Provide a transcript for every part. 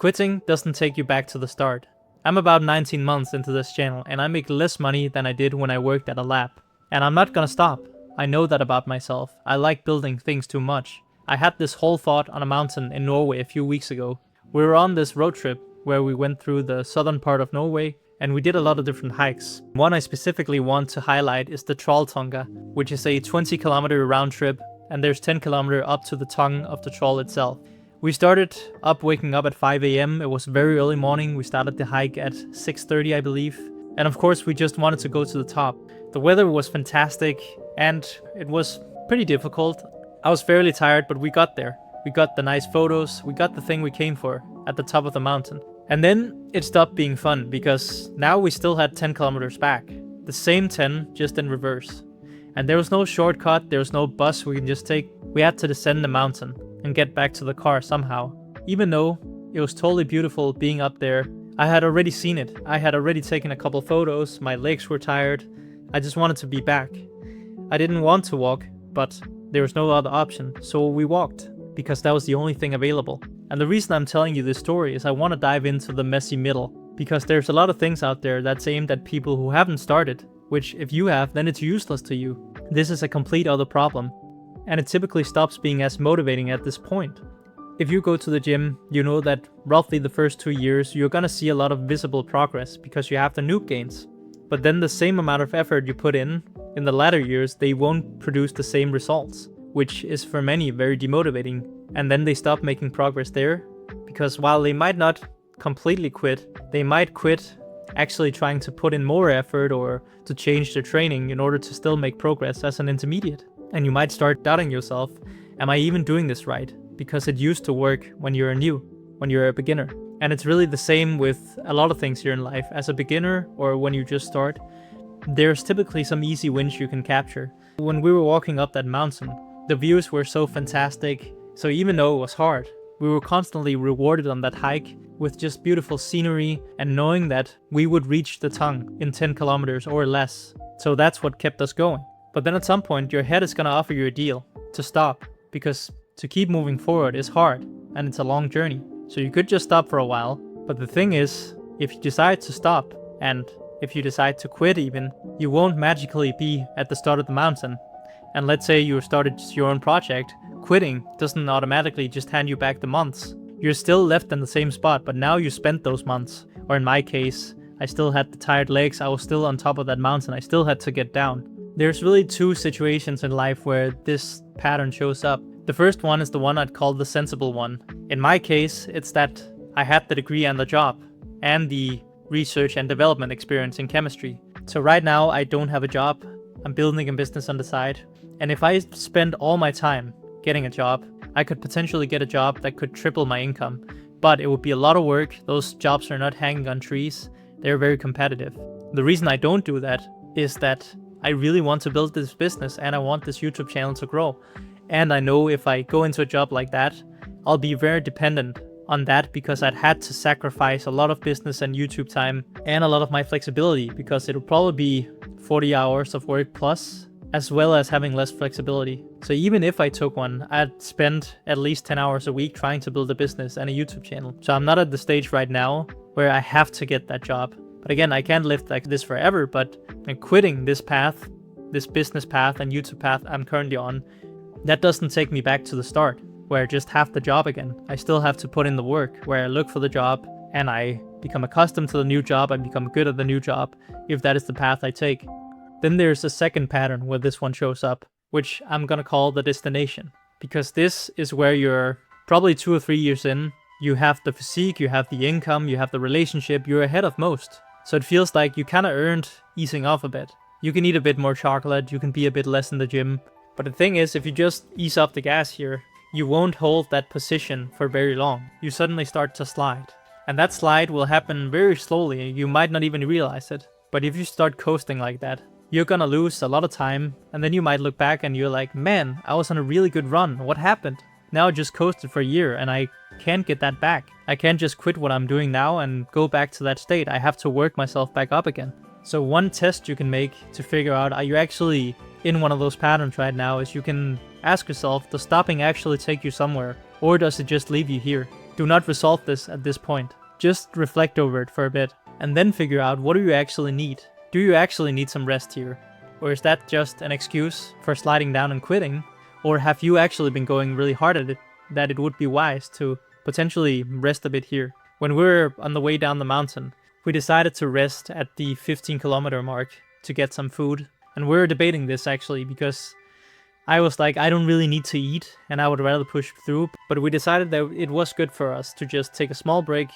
Quitting doesn't take you back to the start. I'm about 19 months into this channel and I make less money than I did when I worked at a lab. And I'm not gonna stop. I know that about myself. I like building things too much. I had this whole thought on a mountain in Norway a few weeks ago. We were on this road trip where we went through the southern part of Norway and we did a lot of different hikes. One I specifically want to highlight is the Trolltunga, which is a 20-kilometer round trip, and there's 10 kilometers up to the tongue of the troll itself. We started waking up at 5 AM. It was very early morning. We started the hike at 6:30, I believe. And of course, we just wanted to go to the top. The weather was fantastic and it was pretty difficult. I was fairly tired, but we got there. We got the nice photos. We got the thing we came for at the top of the mountain. And then it stopped being fun because now we still had 10 kilometers back. The same 10, just in reverse. And there was no shortcut, there was no bus we can just take. We had to descend the mountain and get back to the car somehow. Even though it was totally beautiful being up there, I had already seen it. I had already taken a couple photos, my legs were tired. I just wanted to be back. I didn't want to walk, but there was no other option, so we walked, because that was the only thing available. And the reason I'm telling you this story is I want to dive into the messy middle, because there's a lot of things out there that's aimed at people who haven't started, which if you have, then it's useless to you. This is a complete other problem, and it typically stops being as motivating at this point. If you go to the gym, you know that roughly the first 2 years you're gonna see a lot of visible progress because you have the noob gains. But then the same amount of effort you put in the latter years, they won't produce the same results, which is for many very demotivating. And then they stop making progress there, because while they might not completely quit, they might quit actually trying to put in more effort or to change their training in order to still make progress as an intermediate. And you might start doubting yourself, am I even doing this right? Because it used to work when you're when you're a beginner. And it's really the same with a lot of things here in life. As a beginner or when you just start, there's typically some easy wins you can capture. When we were walking up that mountain, the views were so fantastic. So even though it was hard, we were constantly rewarded on that hike with just beautiful scenery and knowing that we would reach the tongue in 10 kilometers or less. So that's what kept us going. But then at some point, your head is gonna offer you a deal to stop, because to keep moving forward is hard and it's a long journey. So you could just stop for a while. But the thing is, if you decide to stop and if you decide to quit even, you won't magically be at the start of the mountain. And let's say you started your own project, quitting doesn't automatically just hand you back the months. You're still left in the same spot, but now you spent those months. Or in my case, I still had the tired legs, I was still on top of that mountain, I still had to get down. There's really two situations in life where this pattern shows up. The first one is the one I'd call the sensible one. In my case, it's that I had the degree and the job, and the research and development experience in chemistry. So right now I don't have a job, I'm building a business on the side. And if I spend all my time getting a job, I could potentially get a job that could triple my income. But it would be a lot of work, those jobs are not hanging on trees, they're very competitive. The reason I don't do that is that I really want to build this business and I want this YouTube channel to grow. And I know if I go into a job like that, I'll be very dependent on that because I'd had to sacrifice a lot of business and YouTube time and a lot of my flexibility, because it'll probably be 40 hours of work plus, as well as having less flexibility. So even if I took one, I'd spend at least 10 hours a week trying to build a business and a YouTube channel. So I'm not at the stage right now where I have to get that job. But again, I can't live like this forever, but quitting this path, this business path and YouTube path I'm currently on, that doesn't take me back to the start, where I just have the job again. I still have to put in the work, where I look for the job and I become accustomed to the new job, I become good at the new job, if that is the path I take. Then there's a second pattern where this one shows up, which I'm gonna call the destination. Because this is where you're probably 2 or 3 years in, you have the physique, you have the income, you have the relationship, you're ahead of most. So it feels like you kinda earned easing off a bit. You can eat a bit more chocolate, you can be a bit less in the gym. But the thing is, if you just ease off the gas here, you won't hold that position for very long. You suddenly start to slide. And that slide will happen very slowly, you might not even realize it. But if you start coasting like that, you're gonna lose a lot of time, and then you might look back and you're like, man, I was on a really good run, what happened? Now I just coasted for a year and I can't get that back. I can't just quit what I'm doing now and go back to that state. I have to work myself back up again. So one test you can make to figure out, are you actually in one of those patterns right now, is you can ask yourself, does stopping actually take you somewhere? Or does it just leave you here? Do not resolve this at this point. Just reflect over it for a bit, and then figure out what do you actually need. Do you actually need some rest here? Or is that just an excuse for sliding down and quitting? Or have you actually been going really hard at it, that it would be wise to potentially rest a bit here? When we were on the way down the mountain, we decided to rest at the 15-kilometer mark to get some food. And we were debating this actually because I was like, I don't really need to eat and I would rather push through. But we decided that it was good for us to just take a small break,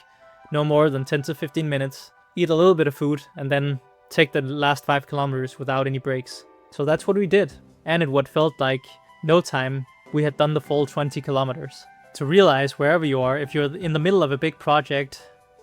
no more than 10 to 15 minutes, eat a little bit of food, and then take the last 5 kilometers without any breaks. So that's what we did. And in what felt like no time, we had done the full 20 kilometers. To realize wherever you are, if you're in the middle of a big project,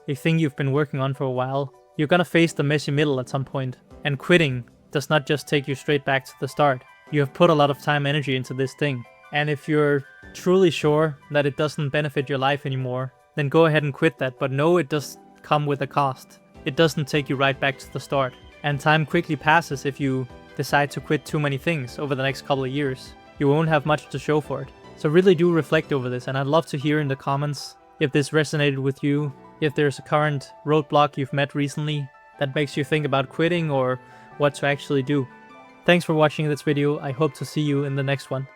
a thing you've been working on for a while, you're gonna face the messy middle at some point. And quitting does not just take you straight back to the start. You have put a lot of time and energy into this thing. And if you're truly sure that it doesn't benefit your life anymore, then go ahead and quit that. But know it does come with a cost. It doesn't take you right back to the start. And time quickly passes if you decide to quit too many things over the next couple of years. You won't have much to show for it. So really do reflect over this, and I'd love to hear in the comments if this resonated with you, if there's a current roadblock you've met recently that makes you think about quitting or what to actually do. Thanks for watching this video. I hope to see you in the next one.